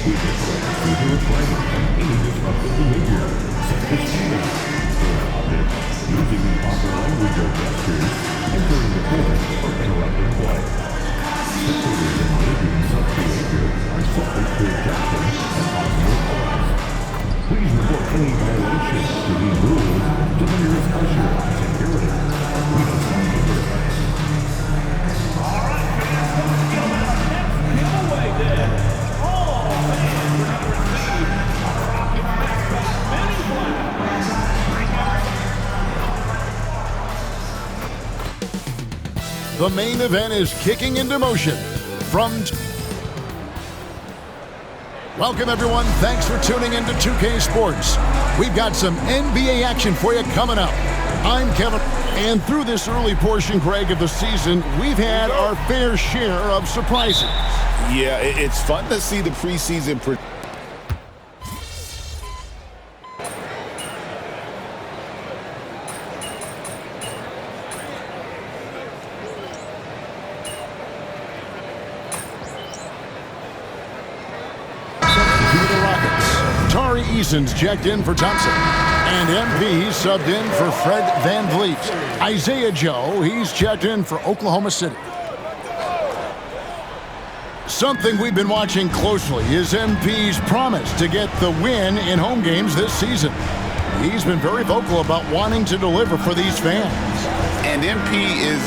We display severe climate and any disruptive behavior, such as cheating, or using improper language or gestures, entering the court, or interrupting play. Spectators engaging such behavior are subject to ejection and possible fines. Please report any violations to these rules to the nearest usher and security. We don't want to hear that. All right, fans, let's get our next giveaway then. All fans are going to receive a Rocket Express mini flag. The main event is kicking into motion from... Welcome, everyone. Thanks for tuning into 2K Sports. We've got some NBA action for you coming up. I'm Kevin, and through this early portion, Greg, of the season, we've had our fair share of surprises. Yeah, it's fun to see the preseason... Tari Eason's checked in for Thompson. And MP subbed in for Fred VanVleet. Isaiah Joe, he's checked in for Oklahoma City. Something we've been watching closely is MP's promise to get the win in home games this season. He's been very vocal about wanting to deliver for these fans. And MP is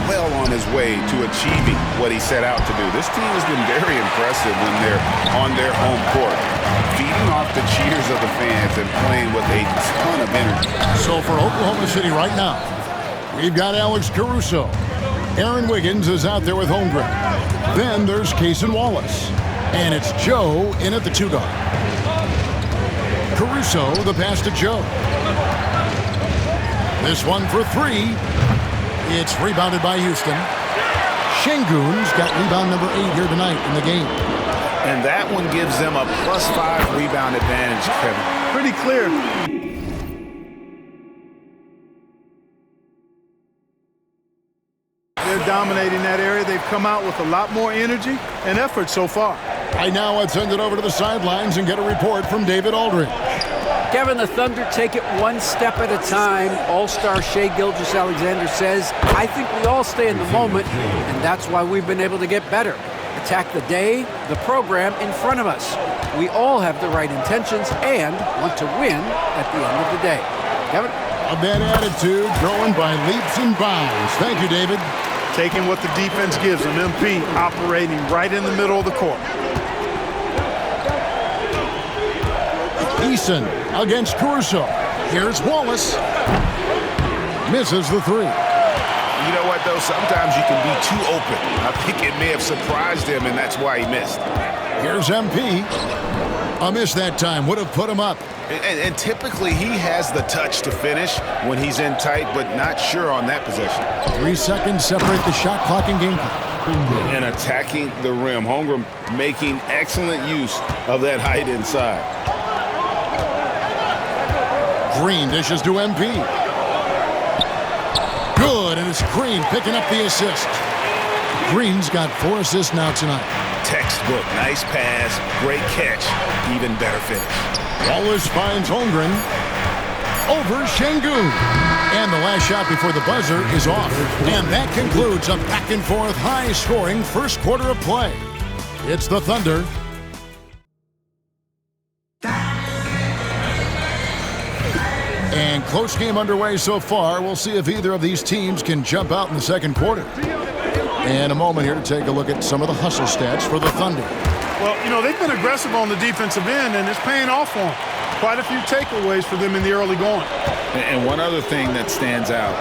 well on his way to achieving what he set out to do. This team has been very impressive when they're on their home court, feeding off the cheers of the fans and playing with a ton of energy. So for Oklahoma City right now, we've got Alex Caruso. Aaron Wiggins is out there with Holmgren. Then there's Cason Wallace. And it's Joe in at the 2 guard. Caruso, the pass to Joe. This one for 3. It's rebounded by Houston. Şengün's got rebound number 8 here tonight in the game. And that one gives them a +5 rebound advantage, Kevin. Pretty clear. They're dominating that area. They've come out with a lot more energy and effort so far. Right now, let's send it over to the sidelines and get a report from David Aldridge. Kevin, the Thunder take it one step at a time. All-star Shai Gilgeous-Alexander says, I think we all stay in the moment, and that's why we've been able to get better. Attack the day, the program in front of us. We all have the right intentions and want to win at the end of the day. Kevin? A bad attitude, growing by leaps and bounds. Thank you, David. Taking what the defense gives them. MP operating right in the middle of the court. Eason against Caruso. Here's Wallace. Misses the 3. You know what, though? Sometimes you can be too open. I think it may have surprised him, and that's why he missed. Here's MP. A miss that time. Would have put him up. And typically, he has the touch to finish when he's in tight, but not sure on that possession. 3 seconds separate the shot clock and game clock. And attacking the rim. Holmgren making excellent use of that height inside. Green dishes to MP. Good, and it's Green picking up the assist. Green's got 4 assists now tonight. Textbook, nice pass, great catch, even better finish. Wallace finds Holmgren over Şengün. And the last shot before the buzzer is off. And that concludes a back-and-forth, high-scoring first quarter of play. It's the Thunder. And close game underway so far. We'll see if either of these teams can jump out in the second quarter. And a moment here to take a look at some of the hustle stats for the Thunder. Well, you know, they've been aggressive on the defensive end, and it's paying off for them. Quite a few takeaways for them in the early going. And one other thing that stands out,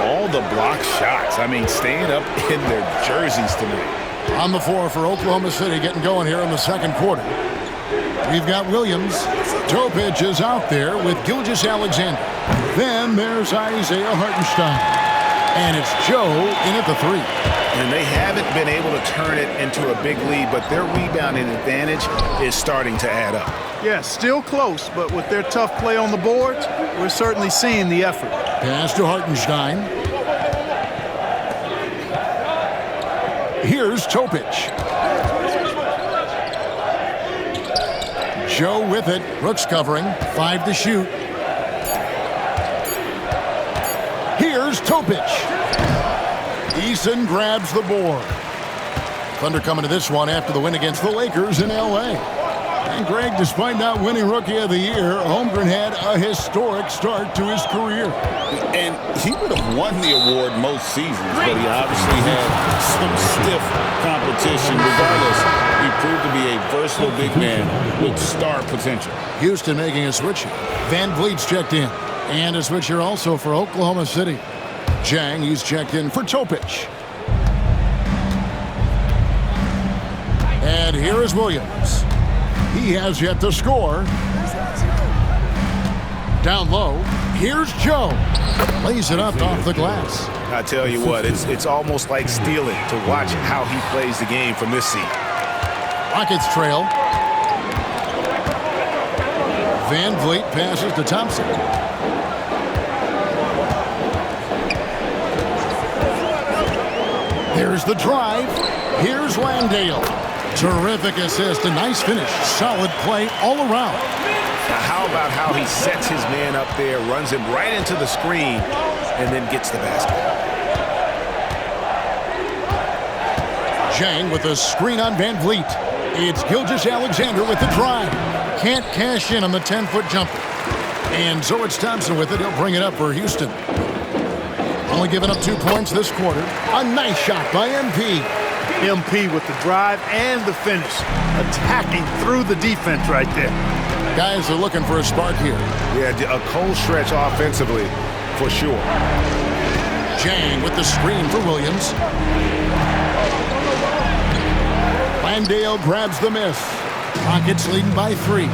all the block shots. I mean, staying up in their jerseys tonight. On the floor for Oklahoma City, getting going here in the second quarter. We've got Williams. Topic is out there with Gilgeous-Alexander. Then there's Isaiah Hartenstein. And it's Joe in at the 3. And they haven't been able to turn it into a big lead, but their rebounding advantage is starting to add up. Yeah, still close, but with their tough play on the boards, we're certainly seeing the effort. Pass to Hartenstein. Here's Topic. Joe with it. Brooks covering. 5 to shoot. Here's Topic. Eason grabs the board. Thunder coming to this one after the win against the Lakers in L.A. And Greg, despite not winning Rookie of the Year, Holmgren had a historic start to his career. And he would have won the award most seasons, but he obviously had some stiff competition. Regardless, he proved to be a versatile big man with star potential. Houston making a switch. Van Vliet's checked in. And a switch here also for Oklahoma City. Jang, he's checked in for Topic. And here is Williams. He has yet to score. Down low, here's Joe. Lays it up off the glass. I tell you what, it's almost like stealing to watch how he plays the game from this seat. Rockets trail. Van Vliet passes to Thompson. There's the drive. Here's Landale. Terrific assist, a nice finish. Solid play all around. Now how about how he sets his man up there, runs him right into the screen, and then gets the basket. Jang with a screen on Van Vliet. It's Gilgeous-Alexander with the drive. Can't cash in on the 10-foot jumper. And so it's Thompson with it. He'll bring it up for Houston. Only giving up 2 points this quarter. A nice shot by MP. MP with the drive and the finish. Attacking through the defense right there. Guys are looking for a spark here. Yeah, a cold stretch offensively, for sure. Jang with the screen for Williams. Landale grabs the miss. Rockets leading by 3.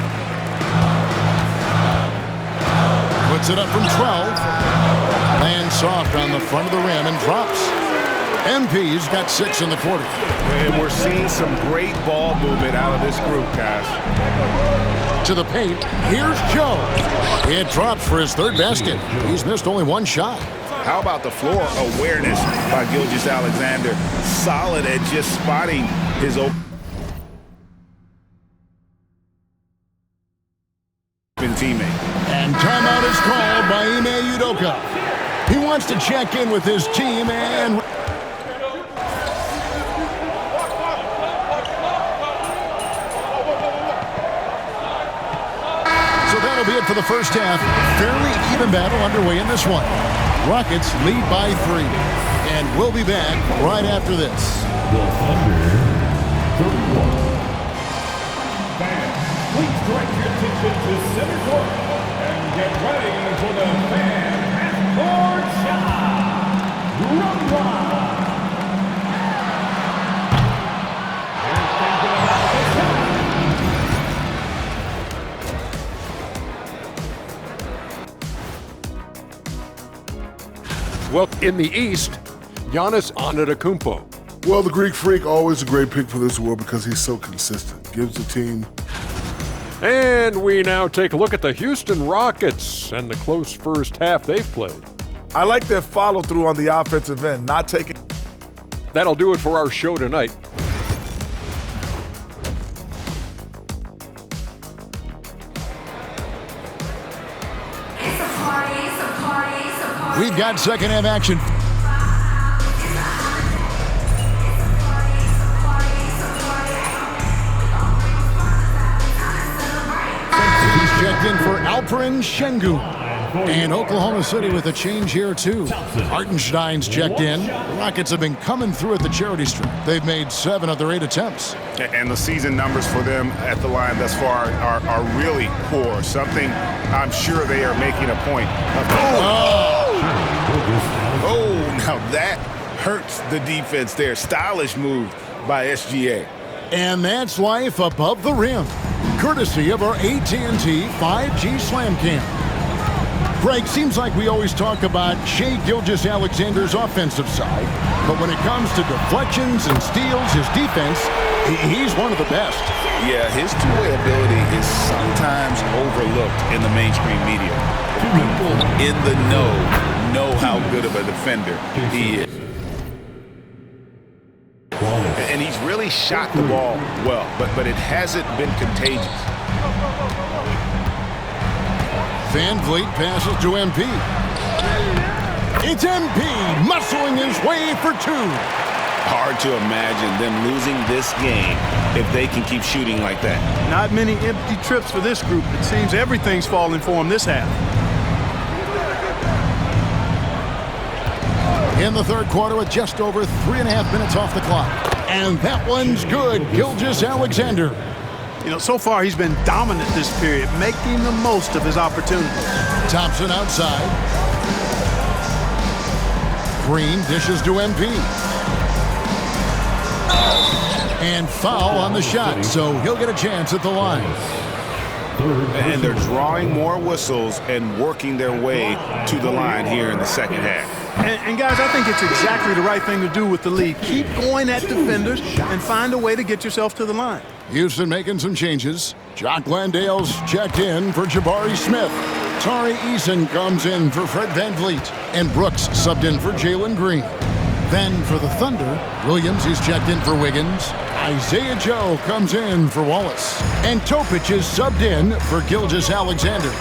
Puts it up from 12. Lands soft on the front of the rim and drops. MP's got 6 in the quarter. And we're seeing some great ball movement out of this group, guys. To the paint, here's Joe. It drops for his 3rd basket. He's missed only 1 shot. How about the floor awareness by Gilgeous-Alexander? Solid at just spotting his open teammate. And timeout is called by Ime Udoka. He wants to check in with his team and... So that'll be it for the first half. Fairly even battle underway in this one. Rockets lead by 3. And we'll be back right after this. The Thunder, 31. Fans, please direct your attention to center court and get ready for the fan half-court shot. Run line. Well, in the East, Giannis Antetokounmpo. Well, the Greek Freak, always a great pick for this award because he's so consistent. Gives the team. And we now take a look at the Houston Rockets and the close first half they've played. I like their follow-through on the offensive end, not taking... That'll do it for our show tonight. We've got second half action. He's checked in for Alperen Şengün. And Oklahoma City with a change here, too. Hartenstein's checked in. The Rockets have been coming through at the charity stripe. They've made 7 of their 8 attempts. And the season numbers for them at the line thus far are really poor. Something I'm sure they are making a point of. Oh, now that hurts the defense there. Stylish move by SGA. And that's life above the rim, courtesy of our AT&T 5G Slam Cam. Greg, seems like we always talk about Shai Gilgeous-Alexander's offensive side, but when it comes to deflections and steals, his defense, he's one of the best. Yeah, his two-way ability is sometimes overlooked in the mainstream media. People in the know how good of a defender he is. And he's really shot the ball well, but it hasn't been contagious. Van Vliet passes to MP. It's MP muscling his way for two. Hard to imagine them losing this game if they can keep shooting like that. Not many empty trips for this group. It seems everything's falling for them this half. In the third quarter with just over 3.5 minutes off the clock. And that one's good. Gilgeous-Alexander. You know, so far he's been dominant this period, making the most of his opportunities. Thompson outside. Green dishes to MP. And foul on the shot, so he'll get a chance at the line. And they're drawing more whistles and working their way to the line here in the second half. And guys, I think it's exactly the right thing to do with the lead. Keep going at defenders and find a way to get yourself to the line. Houston making some changes. Jock Landale's checked in for Jabari Smith. Tari Eason comes in for Fred Van Vliet. And Brooks subbed in for Jalen Green. Then for the Thunder, Williams is checked in for Wiggins. Isaiah Joe comes in for Wallace. And Topic is subbed in for Gilgeous-Alexander.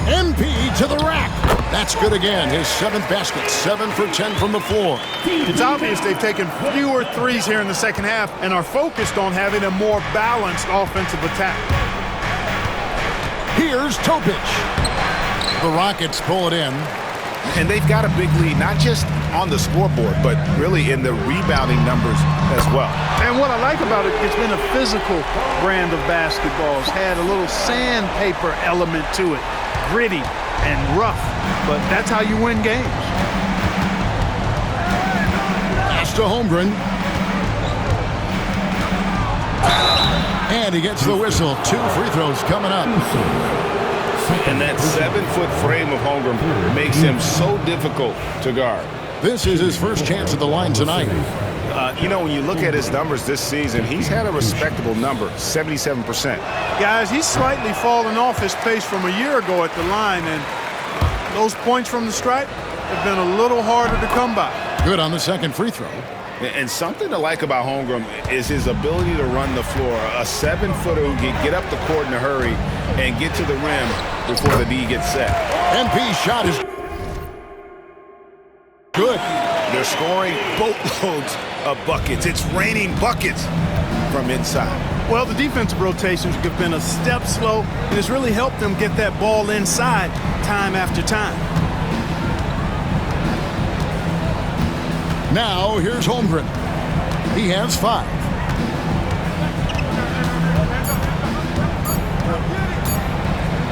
MP to the rack. That's good again. His 7th basket, 7 for 10 from the floor. It's obvious they've taken fewer threes here in the second half and are focused on having a more balanced offensive attack. Here's Topic. The Rockets pull it in. And they've got a big lead, not just on the scoreboard, but really in the rebounding numbers as well. And what I like about it, it's been a physical brand of basketball. It's had a little sandpaper element to it. Gritty and rough, but that's how you win games. Pass to Holmgren. And he gets the whistle. 2 free throws coming up. And that 7-foot frame of Holmgren makes him so difficult to guard. This is his first chance at the line tonight. You know, when you look at his numbers this season, he's had a respectable number, 77%. Guys, he's slightly fallen off his pace from a year ago at the line, and those points from the stripe have been a little harder to come by. Good on the second free throw. And something to like about Holmgren is his ability to run the floor. A 7-footer who can get up the court in a hurry and get to the rim before the D gets set. MP's shot is good. They're scoring boatloads of buckets. It's raining buckets from inside. Well, the defensive rotations have been a step slow, and it's really helped them get that ball inside time after time. Now, here's Holmgren. He has 5.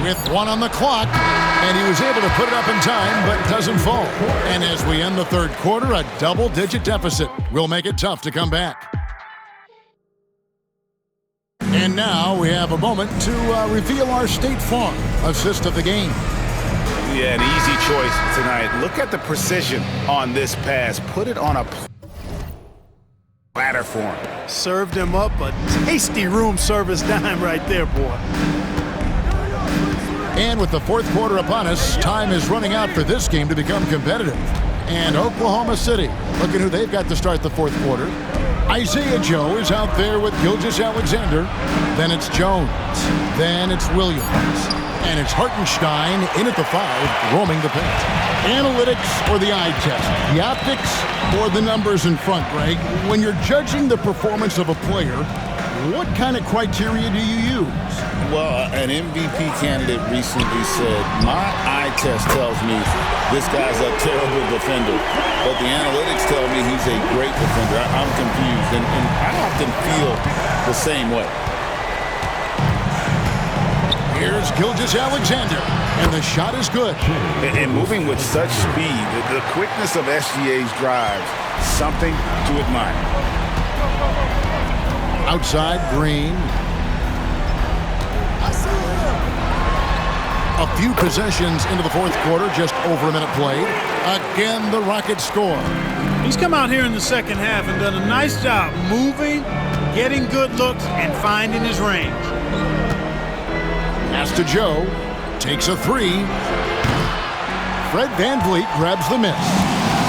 With 1 on the clock, and he was able to put it up in time, but doesn't fall. And as we end the third quarter, a double-digit deficit will make it tough to come back. And now we have a moment to reveal our State Farm assist of the game. Yeah, an easy choice tonight. Look at the precision on this pass. Put it on a platter for him. Served him up a tasty room service dime right there, boy. And with the fourth quarter upon us, time is running out for this game to become competitive. And Oklahoma City, look at who they've got to start the fourth quarter. Isaiah Joe is out there with Gilgeous-Alexander. Then it's Jones. Then it's Williams. And it's Hartenstein in at the 5, roaming the paint. Analytics or the eye test? The optics or the numbers in front, Greg? When you're judging the performance of a player, what kind of criteria do you use? Well, an MVP candidate recently said, my eye test tells me this guy's a terrible defender, but the analytics tell me he's a great defender. I'm confused, and I often feel the same way. Here's Gilgeous-Alexander, and the shot is good. And moving with such speed, the quickness of SGA's drives, something to admire. Outside, Green. A few possessions into the fourth quarter, just over a minute played. Again, the Rockets score. He's come out here in the second half and done a nice job moving, getting good looks, and finding his range. Pass to Joe, takes a 3. Fred Van Vliet grabs the miss.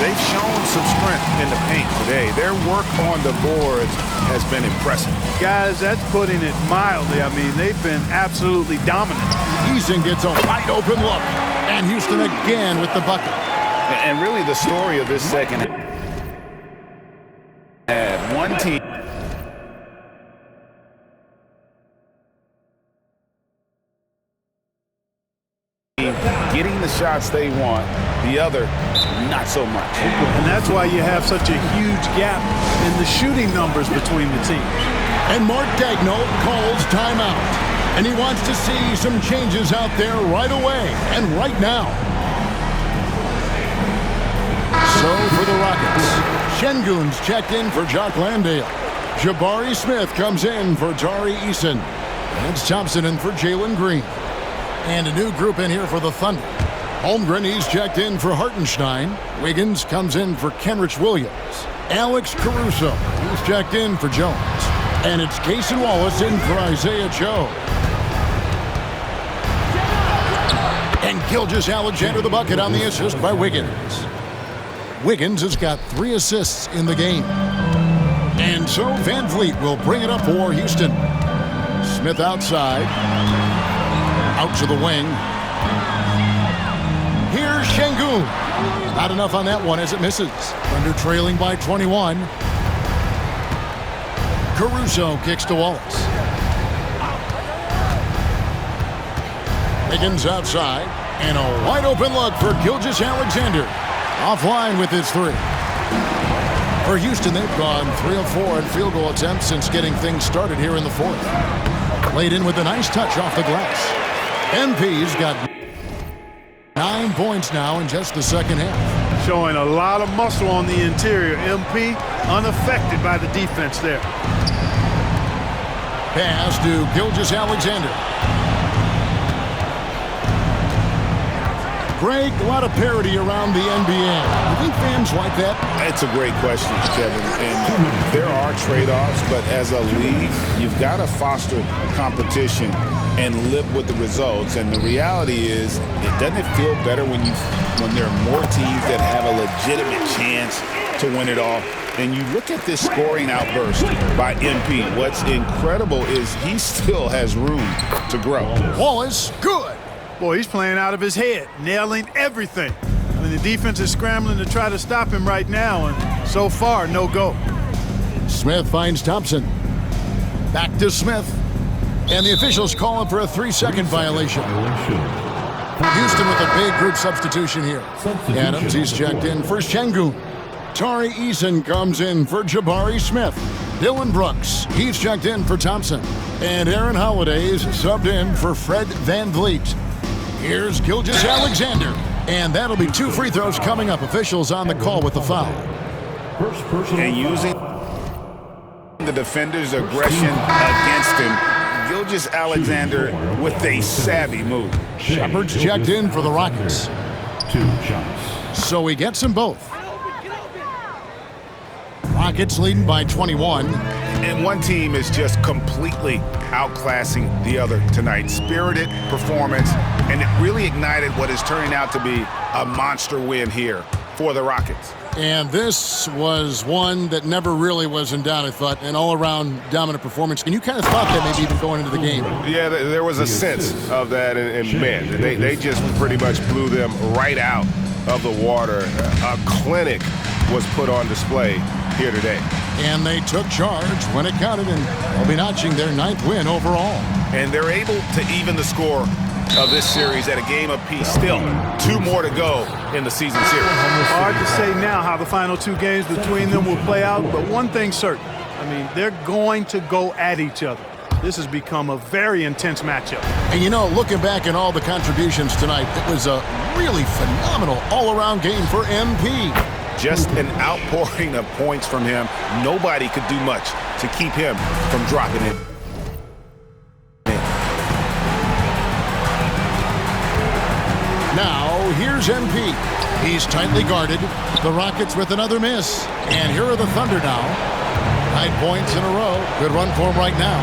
they've shown some strength in the paint today. Their work on the boards has been impressive. Guys, that's putting it mildly. I mean, they've been absolutely dominant. Eason gets a wide open look. And Houston again with the bucket. And really the story of this second had one team getting the shots they want, the other not so much. And that's why you have such a huge gap in the shooting numbers between the teams. And Mark Daigneault calls timeout. And he wants to see some changes out there right away and right now. So for the Rockets, Şengün's checked in for Jock Landale. Jabari Smith comes in for Tari Eason. It's Thompson in for Jalen Green. And a new group in here for the Thunder. Holmgren, he's checked in for Hartenstein. Wiggins comes in for Kenrich Williams. Alex Caruso, he's checked in for Jones. And it's Cason Wallace in for Isaiah Joe. And Gilgeous-Alexander the bucket on the assist by Wiggins. Wiggins has got 3 assists in the game. And so Van Vliet will bring it up for Houston. Smith outside. Out to the wing. Here's Şengün. Not enough on that one as it misses. Thunder trailing by 21. Caruso kicks to Wallace. Wiggins outside. And a wide open look for Gilgeous-Alexander. Offline with his 3. For Houston, they've gone 3 of 4 in field goal attempts since getting things started here in the 4th. Laid in with a nice touch off the glass. MP's got 9 points now in just the second half. Showing a lot of muscle on the interior. MP unaffected by the defense there. Pass to Gilgeous-Alexander. Greg, a lot of parity around the NBA. You think fans like that? It's a great question, Kevin. And there are trade-offs, but as a league, you've got to foster competition and live with the results. And the reality is, doesn't it feel better when there are more teams that have a legitimate chance to win it all? And you look at this scoring outburst by MP. What's incredible is he still has room to grow. Wallace, good. Boy, he's playing out of his head, nailing everything. I mean, the defense is scrambling to try to stop him right now, and so far, no go. Smith finds Thompson. Back to Smith. And the officials call him for a 3-second violation. Houston with a big group substitution here. Adams, he's checked in for Şengün. Tari Eason comes in for Jabari Smith. Dylan Brooks, he's checked in for Thompson. And Aaron Holiday is subbed in for Fred Van Vliet. Here's Gilgeous-Alexander. And that'll be 2 free throws coming up. Officials on the call with the foul. And using the defender's aggression against him, Gilgeous-Alexander with a savvy move. Shepard's checked in for the Rockets. 2 shots. So he gets them both. Rockets leading by 21. And one team is just completely outclassing the other tonight. Spirited performance, and it really ignited what is turning out to be a monster win here for the Rockets. And this was one that never really was in doubt, I thought, an all-around dominant performance. And you kind of thought that maybe even going into the game. Yeah, there was a sense of that, and man, they just pretty much blew them right out of the water. A clinic was put on display here today. And they took charge when it counted, and they'll be notching their 9th win overall. And they're able to even the score of this series at a game apiece. Still 2 more to go in the season series. Hard to say now how the final 2 games between them will play out, but one thing's certain. I mean, they're going to go at each other. This has become a very intense matchup. And you know, looking back at all the contributions tonight, it was a really phenomenal all-around game for MP. Just an outpouring of points from him. Nobody could do much to keep him from dropping it. Now, here's MP. He's tightly guarded. The Rockets with another miss. And here are the Thunder now. 9 points in a row. Good run for him right now.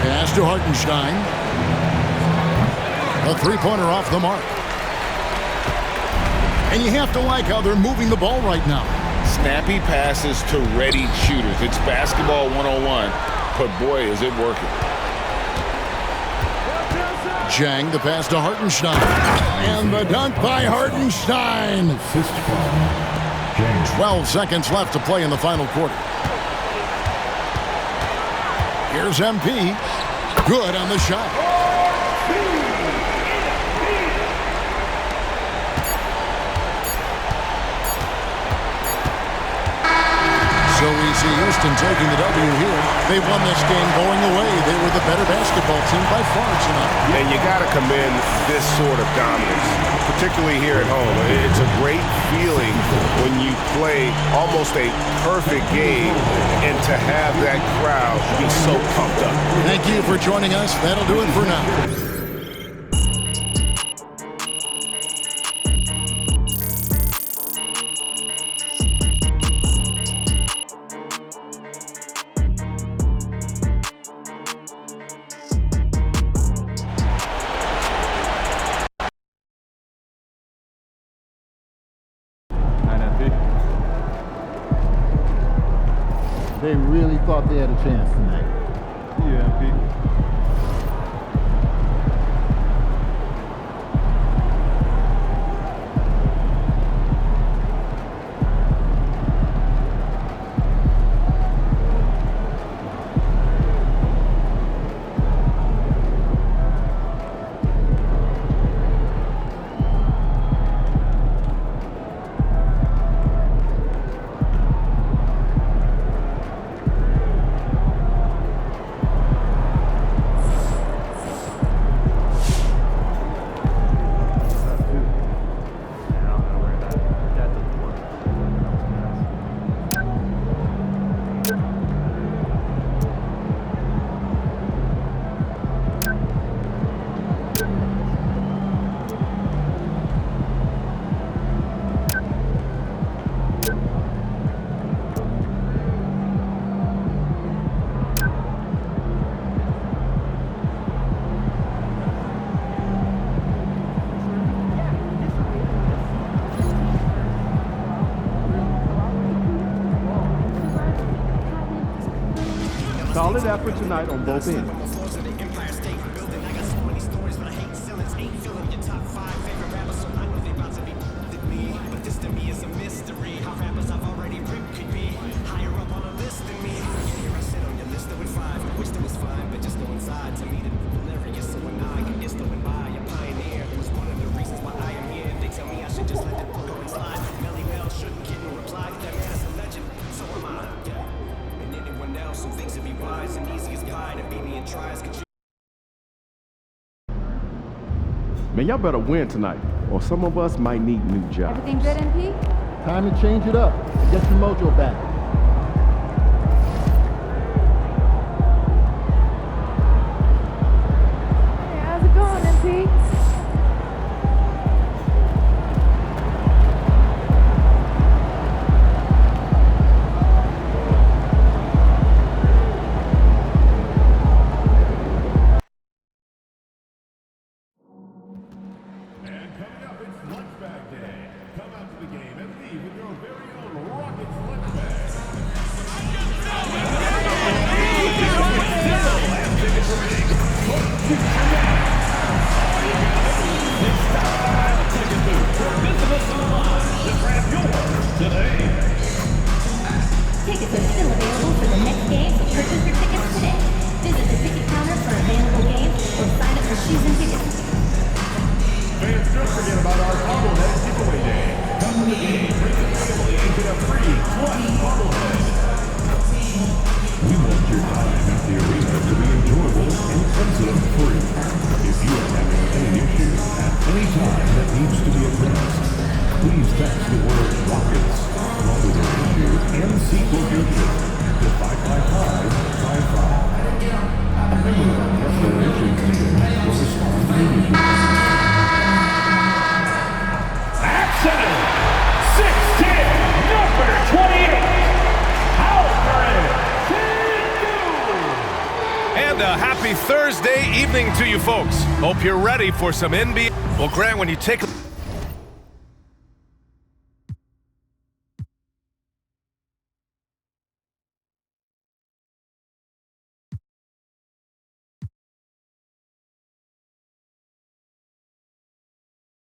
Pass to Hartenstein. A 3-pointer off the mark. And you have to like how they're moving the ball right now. Snappy passes to ready shooters. It's basketball 101, but boy, is it working. Jang, the pass to Hartenstein. And the dunk by Hartenstein. Assist from Jang. 12 seconds left to play in the final quarter. Here's MP. Good on the shot. So we see Houston taking the W here. They won this game going away. They were the better basketball team by far tonight. And you got to commend this sort of dominance, particularly here at home. It's a great feeling when you play almost a perfect game and to have that crowd be so pumped up. Thank you for joining us. That'll do it for now. They really thought they had a chance tonight. Yeah, Pete. Solid effort tonight on both ends. Man, y'all better win tonight, or some of us might need new jobs. Everything good, NP? Time to change it up. Get your mojo back. Hey, how's it going, NP? Tickets are still available for the next game, so purchase your tickets today. Visit the ticket counter for available games or sign up for season tickets. Fans, don't forget about our bobblehead giveaway day. Come to the game, bring the family, and get a free one bobblehead. We want your time at the arena to be enjoyable and incident-free. If you are having any issue at any time that needs to be addressed, please text the word Rockets along with your issue and seat location to 55555. A member of our restoration team will respond immediately. Action! 6'10", number 28, Alfred Sengun! And a happy Thursday evening to you folks. Hope you're ready for some NBA. Well, Grant, when you take a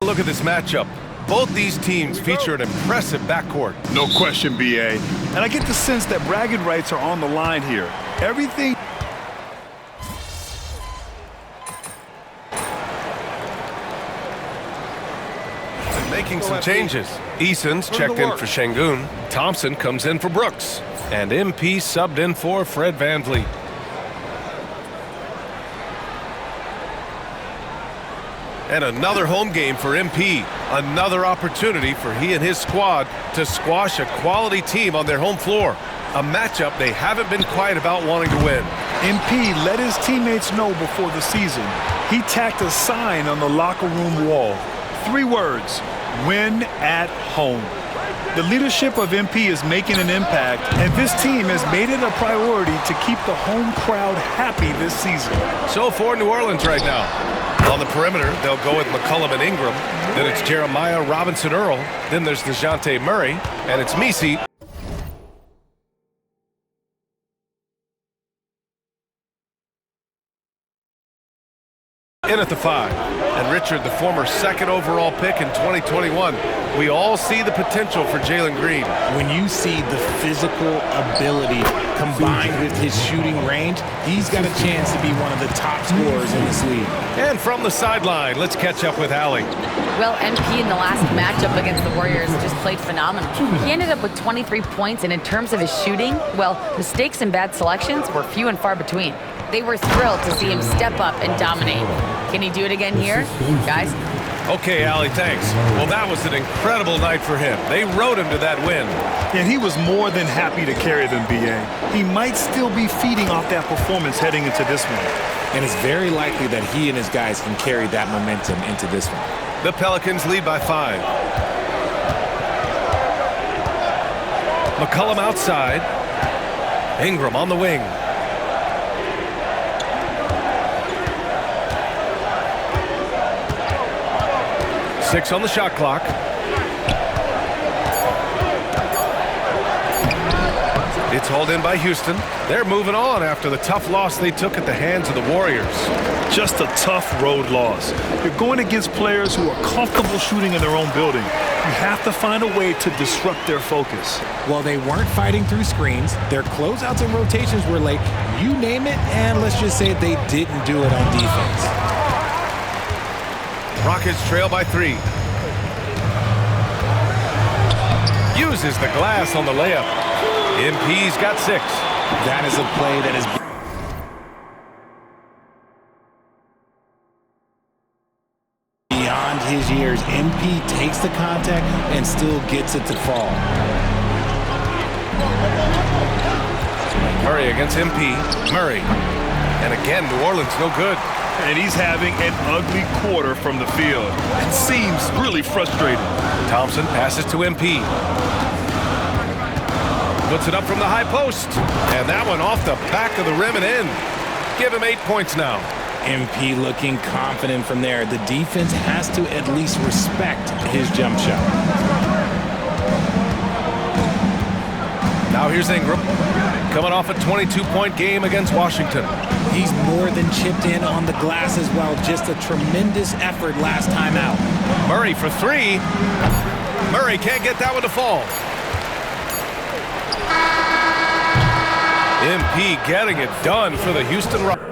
Look at this matchup. Both these teams feature an impressive backcourt. No question, B.A. And I get the sense that bragging rights are on the line here. Everything... Making some changes. Eason's checked in for Şengün. Thompson comes in for Brooks. And MP subbed in for Fred VanVleet. And another home game for MP. Another opportunity for he and his squad to squash a quality team on their home floor. A matchup they haven't been quiet about wanting to win. MP let his teammates know before the season. He tacked a sign on the locker room wall. 3 words: win at home. The leadership of MP is making an impact, and this team has made it a priority to keep the home crowd happy this season. So for New Orleans right now. On the perimeter, they'll go with McCollum and Ingram. Then it's Jeremiah Robinson-Earl. Then there's DeJounte Murray. And it's Messi. In at the 5. And Richard, the former second overall pick in 2021. We all see the potential for Jalen Green. When you see the physical ability combined with his shooting range, he's got a chance to be one of the top scorers in this league. And from the sideline, let's catch up with Allie. Well, MP in the last matchup against the Warriors just played phenomenal. He ended up with 23 points, and in terms of his shooting, well, mistakes and bad selections were few and far between. They were thrilled to see him step up and dominate. Can he do it again here, guys? Okay, Allie, thanks. Well, that was an incredible night for him. They rode him to that win. And he was more than happy to carry them, B.A. He might still be feeding off that performance heading into this one. And it's very likely that he and his guys can carry that momentum into this one. The Pelicans lead by 5. McCollum outside. Ingram on the wing. Six on the shot clock. It's hauled in by Houston. They're moving on after the tough loss they took at the hands of the Warriors. Just a tough road loss. You're going against players who are comfortable shooting in their own building. You have to find a way to disrupt their focus. Well, they weren't fighting through screens. Their closeouts and rotations were late. You name it, and let's just say they didn't do it on defense. Rockets trail by 3. Uses the glass on the layup. MP's got 6. That is a play that is beyond his years. MP takes the contact and still gets it to fall. Murray against MP. Murray. And again, New Orleans no good. And he's having an ugly quarter from the field. It seems really frustrating. Thompson passes to MP. Puts it up from the high post. And that one off the back of the rim and in. Give him 8 points now. MP looking confident from there. The defense has to at least respect his jump shot. Now here's Ingram. Coming off a 22-point game against Washington. He's more than chipped in on the glass as well. Just a tremendous effort last time out. Murray for 3. Murray can't get that one to fall. MP getting it done for the Houston Rockets.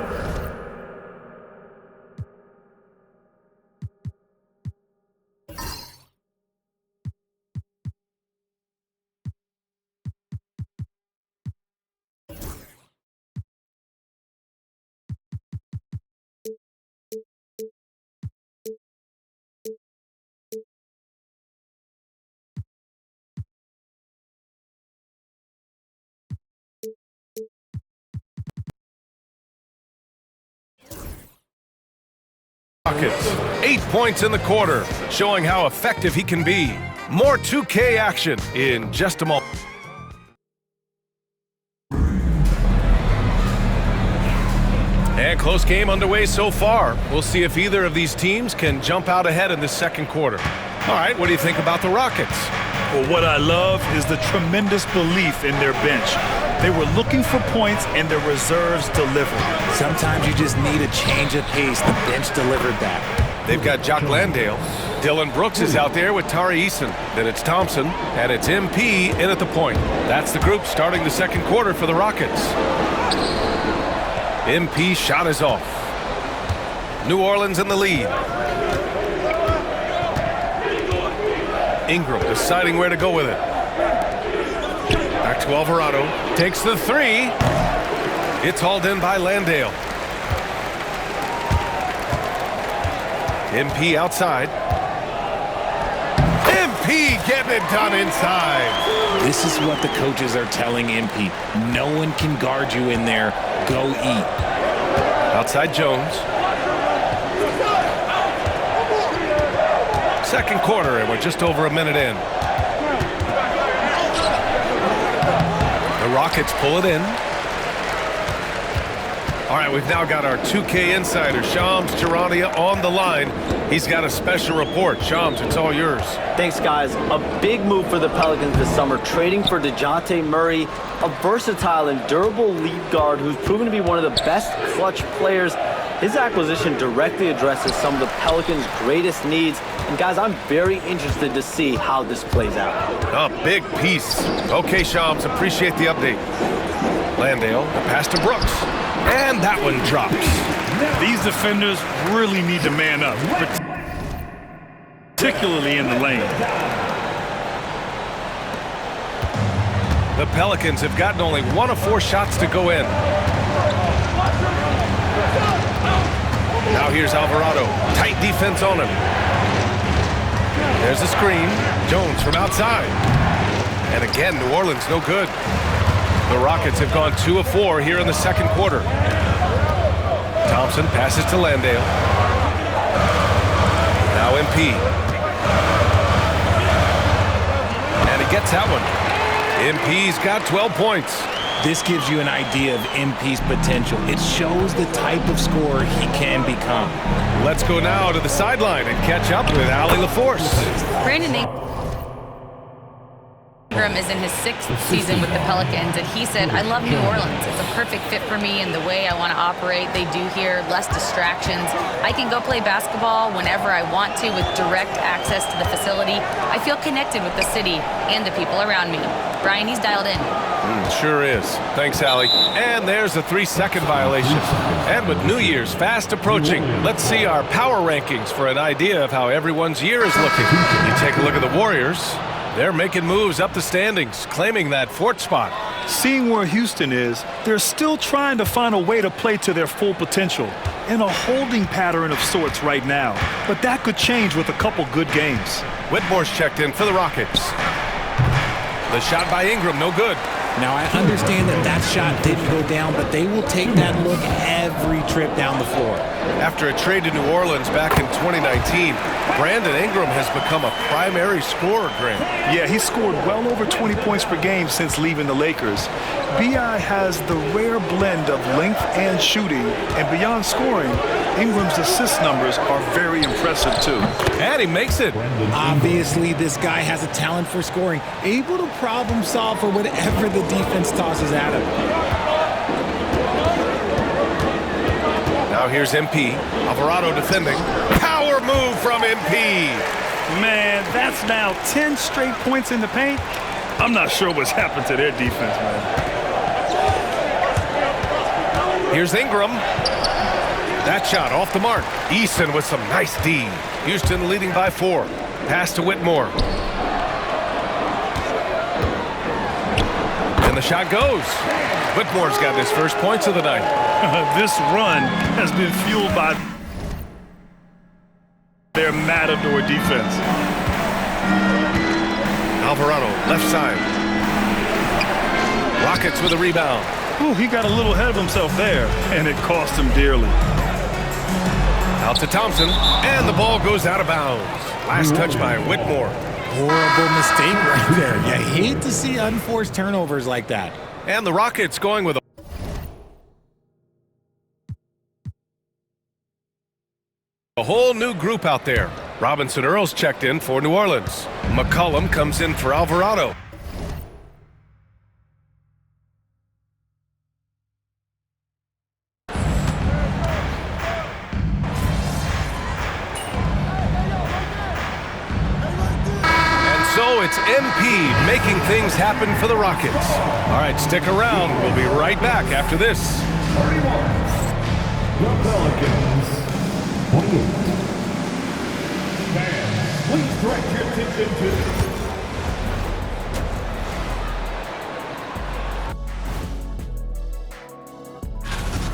Rockets, 8 points in the quarter, showing how effective he can be. More 2K action in just a moment. And close game underway so far. We'll see if either of these teams can jump out ahead in the second quarter. All right, what do you think about the Rockets? Well, what I love is the tremendous belief in their bench. They were looking for points, and their reserves delivered. Sometimes you just need a change of pace. The bench delivered that. They've got Jock Landale. Dylan Brooks is out there with Tari Eason. Then it's Thompson, and it's MP in at the point. That's the group starting the second quarter for the Rockets. MP shot is off. New Orleans in the lead. Ingram deciding where to go with it. Back to Alvarado. Takes the three. It's hauled in by Landale. MP outside. MP getting it done inside. This is what the coaches are telling MP. No one can guard you in there. Go eat. Outside Jones. Second quarter, and we're just over a minute in. The Rockets pull it in. All right, we've now got our 2K insider, Shams Charania, on the line. He's got a special report. Shams, it's all yours. Thanks, guys. A big move for the Pelicans this summer, trading for DeJounte Murray, a versatile and durable lead guard who's proven to be one of the best clutch players. His acquisition directly addresses some of the Pelicans' greatest needs. And, guys, I'm very interested to see how this plays out. A big piece. Okay, Shams, appreciate the update. Landale, the pass to Brooks. And that one drops. These defenders really need to man up, particularly in the lane. The Pelicans have gotten only 1 of 4 shots to go in. Now here's Alvarado. Tight defense on him. There's a screen. Jones from outside. And again, New Orleans no good. The Rockets have gone 2 of 4 here in the second quarter. Thompson passes to Landale. Now MP. And he gets that one. MP's got 12 points. This gives you an idea of MP's potential. It shows the type of scorer he can become. Let's go now to the sideline and catch up with Allie LaForce. Brandon Ingram is in his 6th season with the Pelicans, and he said, I love New Orleans. It's a perfect fit for me and the way I want to operate. They do here, less distractions. I can go play basketball whenever I want to with direct access to the facility. I feel connected with the city and the people around me. Brian, he's dialed in. Sure is. Thanks, Allie. And there's a 3-second violation. And with New Year's fast approaching, let's see our power rankings for an idea of how everyone's year is looking. You take a look at the Warriors. They're making moves up the standings, claiming that 4th spot. Seeing where Houston is, they're still trying to find a way to play to their full potential in a holding pattern of sorts right now. But that could change with a couple good games. Whitmore's checked in for the Rockets. The shot by Ingram, no good. Now, I understand that shot didn't go down, but they will take that look every trip down the floor. After a trade to New Orleans back in 2019, Brandon Ingram has become a primary scorer, Grant. Yeah, he scored well over 20 points per game since leaving the Lakers. B.I. has the rare blend of length and shooting, and beyond scoring, Ingram's assist numbers are very impressive, too. And he makes it. Obviously, this guy has a talent for scoring, able to problem solve for whatever the defense tosses at him. Now here's MP. Alvarado defending. Power move from MP. Man, that's now 10 straight points in the paint. I'm not sure what's happened to their defense, man. Here's Ingram. That shot off the mark. Eason with some nice D. Houston leading by 4. Pass to Whitmore. And the shot goes. Whitmore's got his first points of the night. This run has been fueled by their matador defense. Alvarado, left side. Rockets with a rebound. Ooh, he got a little ahead of himself there, and it cost him dearly. Out to Thompson, and the ball goes out of bounds. Last touch by Whitmore. Horrible mistake right there. You hate to see unforced turnovers like that. And the Rockets going with a whole new group out there. Robinson Earls checked in for New Orleans. McCollum comes in for Alvarado. So it's MP making things happen for the Rockets. All right, stick around. We'll be right back after this. The Pelicans, 28. Fans, please direct your attention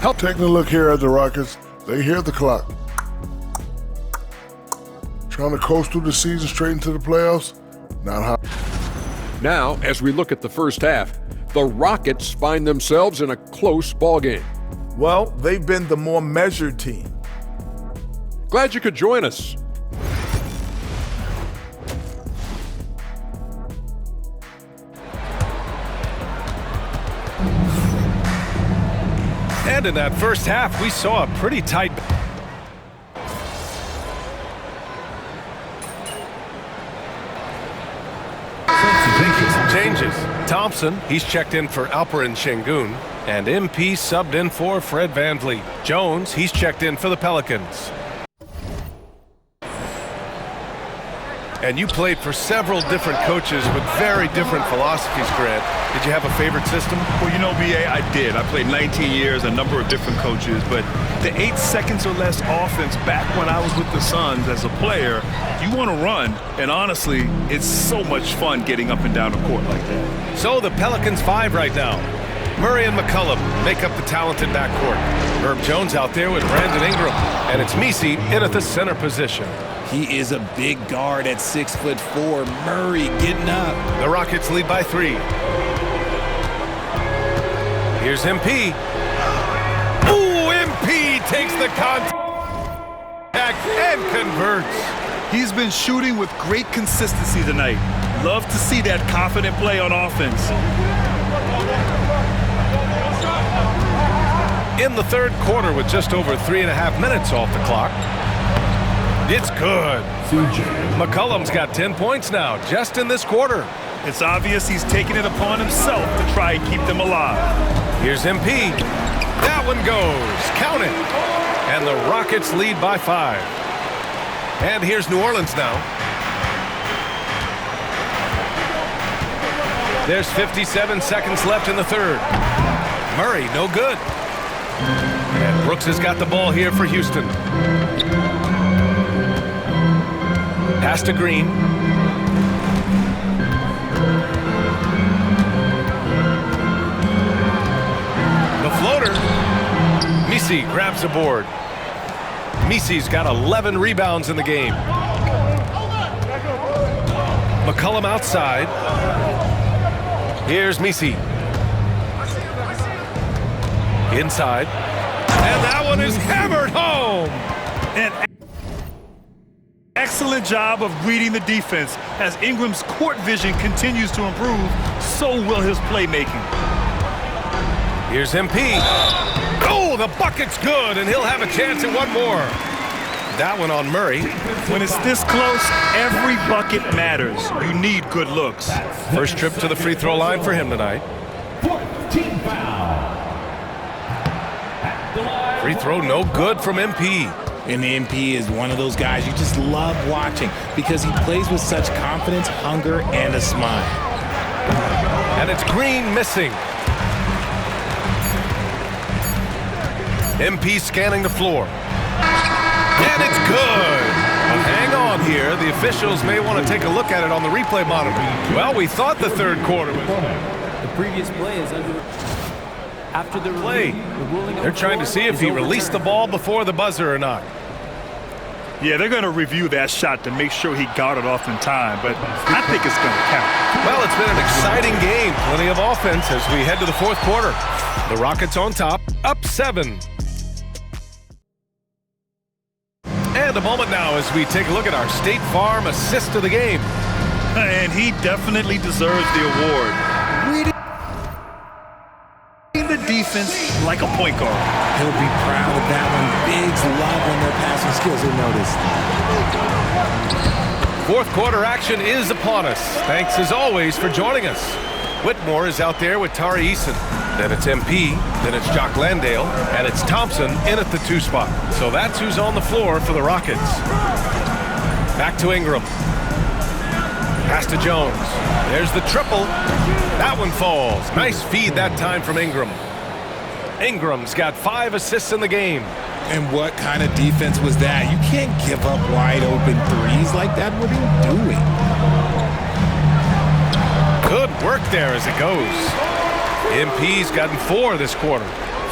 to... Taking a look here at the Rockets, they hear the clock. Trying to coast through the season straight into the playoffs? Not how. Now, as we look at the first half, the Rockets find themselves in a close ballgame. Well, they've been the more measured team. Glad you could join us. And in that first half, we saw a pretty tight... Changes. Thompson, he's checked in for Alperen Şengün. And MP subbed in for Fred VanVleet. Jones, he's checked in for the Pelicans. And you played for several different coaches with very different philosophies, Grant. Did you have a favorite system? Well, you know, B.A., I did. I played 19 years, a number of different coaches, but the 8 seconds or less offense back when I was with the Suns as a player, you want to run, and honestly, it's so much fun getting up and down the court like that. So the Pelicans 5 right now. Murray and McCollum make up the talented backcourt. Herb Jones out there with Brandon Ingram, and it's Messi in at the center position. He is a big guard at 6'4". Murray getting up. The Rockets lead by 3. Here's MP. Ooh, MP takes the contact and converts. He's been shooting with great consistency tonight. Love to see that confident play on offense. In the third quarter with just over 3.5 minutes off the clock. It's good. McCollum's got 10 points now, just in this quarter. It's obvious he's taking it upon himself to try and keep them alive. Here's MP. That one goes. Count it. And the Rockets lead by 5. And here's New Orleans now. There's 57 seconds left in the third. Murray, no good. And Brooks has got the ball here for Houston. Pass to Green. The floater. Messi grabs the board. Messi's got 11 rebounds in the game. McCollum outside. Here's Messi. Inside. And that one is hammered home. And excellent job of reading the defense. As Ingram's court vision continues to improve, so will his playmaking. Here's MP. Oh, the bucket's good, and he'll have a chance at one more. That one on Murray. When it's this close, every bucket matters. You need good looks. First trip to the free throw line for him tonight. Team foul. Free throw no good from MP. And MP is one of those guys you just love watching because he plays with such confidence, hunger, and a smile. And it's Green missing. MP scanning the floor. And it's good. But hang on here. The officials may want to take a look at it on the replay monitor. Well, we thought the third quarter was... The previous play is under... After the play, they're trying to see if he released the ball before the buzzer or not. Yeah, they're going to review that shot to make sure he got it off in time, but I think it's going to count. Well, it's been an exciting game. Plenty of offense as we head to the fourth quarter. The Rockets on top, up 7. And a moment now as we take a look at our State Farm assist of the game. And he definitely deserves the award. The defense like a point guard. He'll be proud of that one. Bigs love when their passing skills are noticed. Fourth quarter action is upon us. Thanks as always for joining us. Whitmore is out there with Tari Eason. Then it's MP, then it's Jock Landale, and it's Thompson in at the 2 spot. So that's who's on the floor for the Rockets. Back to Ingram. Pass to Jones. There's the triple. That one falls. Nice feed that time from Ingram. Ingram's got 5 assists in the game. And what kind of defense was that? You can't give up wide open threes like that. What are you doing? Good work there as it goes. MP's gotten 4 this quarter.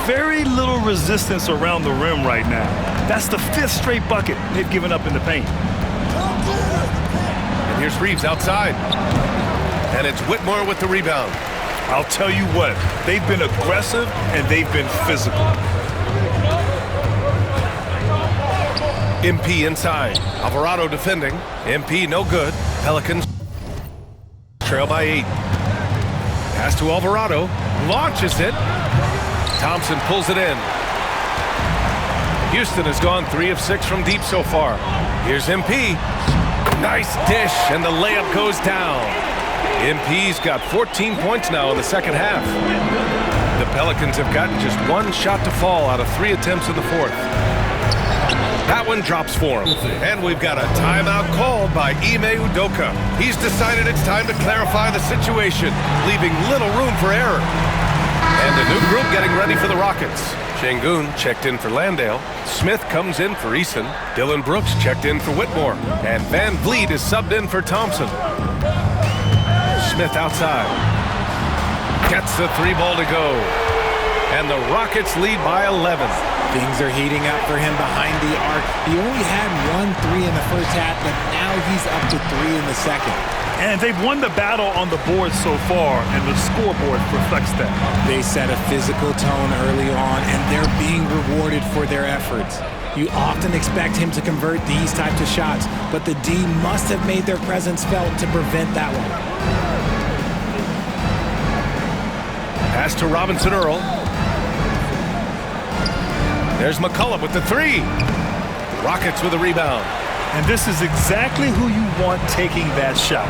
Very little resistance around the rim right now. That's the 5th straight bucket they've given up in the paint. And here's Reeves outside. And it's Whitmore with the rebound. I'll tell you what, they've been aggressive and they've been physical. MP inside. Alvarado defending. MP no good. Pelicans trail by 8. Pass to Alvarado. Launches it. Thompson pulls it in. Houston has gone 3 of 6 from deep so far. Here's MP. Nice dish, and the layup goes down. MP's got 14 points now in the second half. The Pelicans have gotten just 1 shot to fall out of 3 attempts in the fourth. That one drops for him. And we've got a timeout called by Ime Udoka. He's decided it's time to clarify the situation, leaving little room for error. And a new group getting ready for the Rockets. Şengün checked in for Landale. Smith comes in for Eason. Dylan Brooks checked in for Whitmore. And Van Vliet is subbed in for Thompson. Smith outside. Gets the 3 ball to go. And the Rockets lead by 11. Things are heating up for him behind the arc. He only had 1 3 in the first half, but now he's up to 3 in the second. And they've won the battle on the board so far, and the scoreboard reflects that. They set a physical tone early on, and they're being rewarded for their efforts. You often expect him to convert these types of shots, but the D must have made their presence felt to prevent that one. Pass to Robinson Earl. There's McCollum with the 3. Rockets with a rebound. And this is exactly who you want taking that shot.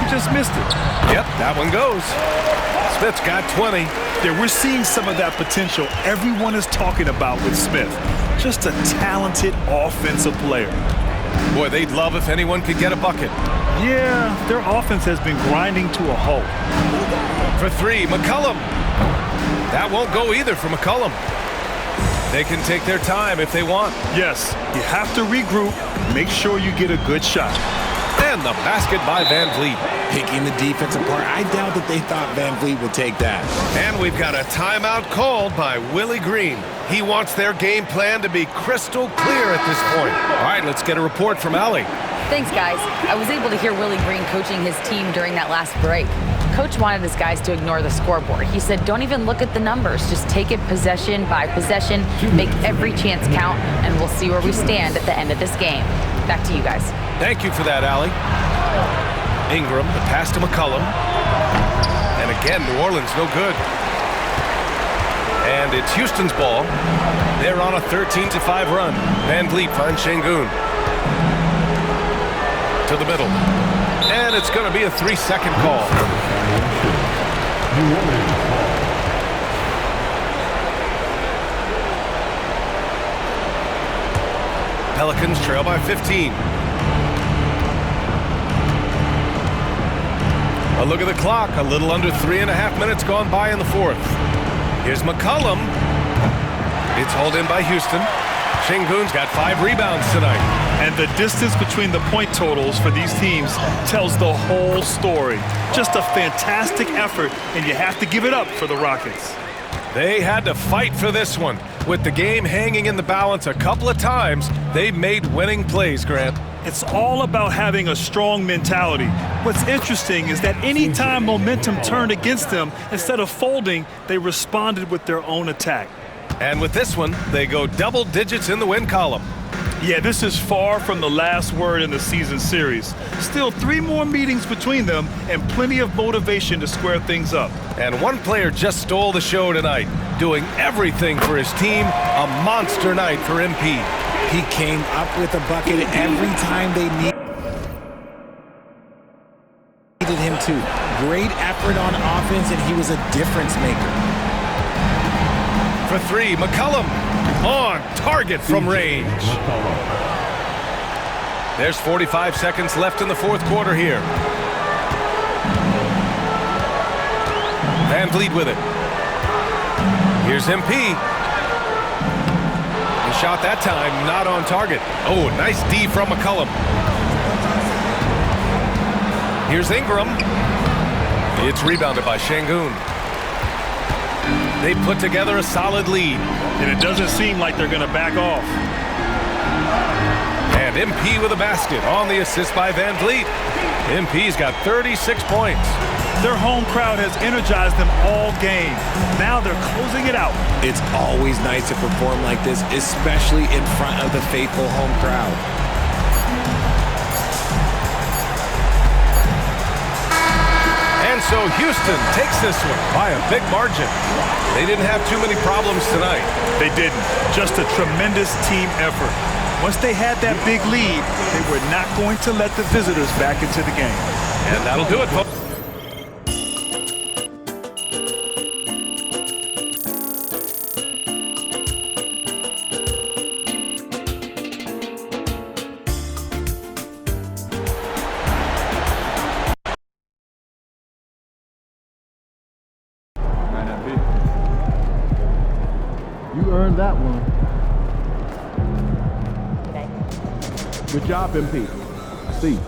You just missed it. Yep, that one goes. Smith's got 20. Yeah, we're seeing some of that potential everyone is talking about with Smith. Just a talented offensive player. Boy, they'd love if anyone could get a bucket. Yeah, their offense has been grinding to a halt. For 3, McCollum. That won't go either for McCollum. They can take their time if they want. Yes, you have to regroup, make sure you get a good shot. And the basket by Van Vliet. Picking the defense apart. I doubt that they thought Van Vliet would take that. And we've got a timeout called by Willie Green. He wants their game plan to be crystal clear at this point. All right, let's get a report from Allie. Thanks, guys. I was able to hear Willie Green coaching his team during that last break. Coach wanted his guys to ignore the scoreboard. He said, don't even look at the numbers. Just take it possession by possession, make every chance count, and we'll see where we stand at the end of this game. Back to you guys. Thank you for that, Allie. Ingram, the pass to McCollum. And again, New Orleans no good. And it's Houston's ball. They're on a 13-5 run. Van Vliet finds Şengün. To the middle. And it's going to be a 3-second call. Pelicans trail by 15. A look at the clock. A little under 3.5 minutes gone by in the fourth. Here's McCollum. It's hauled in by Houston. Şengün's got 5 rebounds tonight. And the distance between the point totals for these teams tells the whole story. Just a fantastic effort, and you have to give it up for the Rockets. They had to fight for this one. With the game hanging in the balance a couple of times, they made winning plays, Grant. It's all about having a strong mentality. What's interesting is that anytime momentum turned against them, instead of folding, they responded with their own attack. And with this one, they go double digits in the win column. Yeah, this is far from the last word in the season series. Still 3 more meetings between them and plenty of motivation to square things up. And one player just stole the show tonight, doing everything for his team. A monster night for MP. He came up with a bucket every time they needed him to. Great effort on offense, and he was a difference maker. For 3, McCollum. On target from range. There's 45 seconds left in the fourth quarter here. Van Vliet with it. Here's MP. The shot that time not on target. Oh, nice D from McCollum. Here's Ingram. It's rebounded by Şengün. They put together a solid lead. And it doesn't seem like they're going to back off. And MP with a basket on the assist by Van Vliet. MP's got 36 points. Their home crowd has energized them all game. Now they're closing it out. It's always nice to perform like this, especially in front of the faithful home crowd. And so Houston takes this one by a big margin. They didn't have too many problems tonight. They didn't. Just a tremendous team effort. Once they had that big lead, they were not going to let the visitors back into the game. And that'll do it, folks. You earned that one. Good job, MP. See.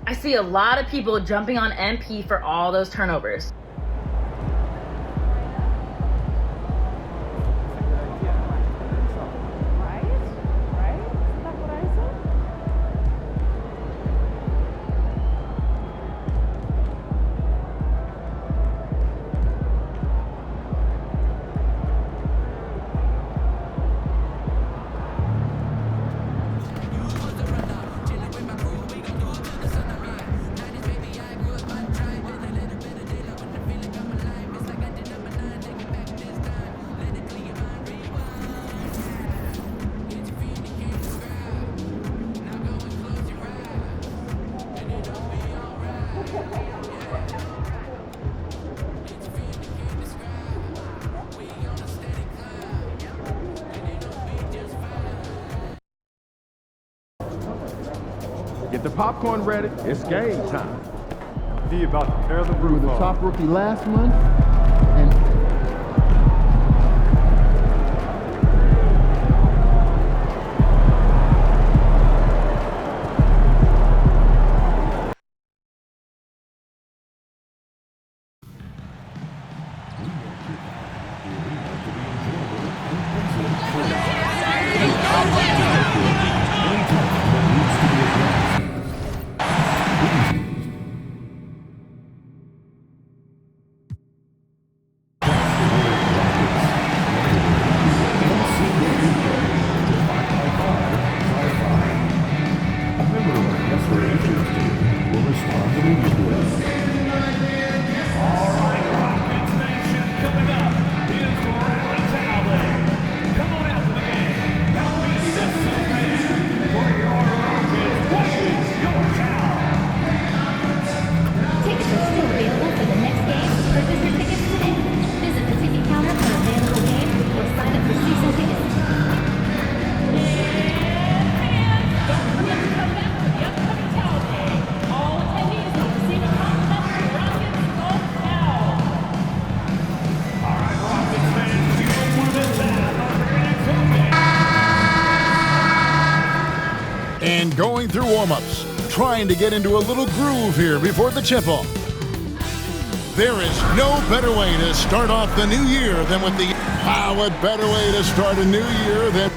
I see a lot of people jumping on MP for all those turnovers. Get the popcorn ready. It's game time. He about to tear the roof off. The top rookie last month, and through warm-ups, trying to get into a little groove here before the tip-off. There is no better way to start off the new year than with the... what better way to start a new year than...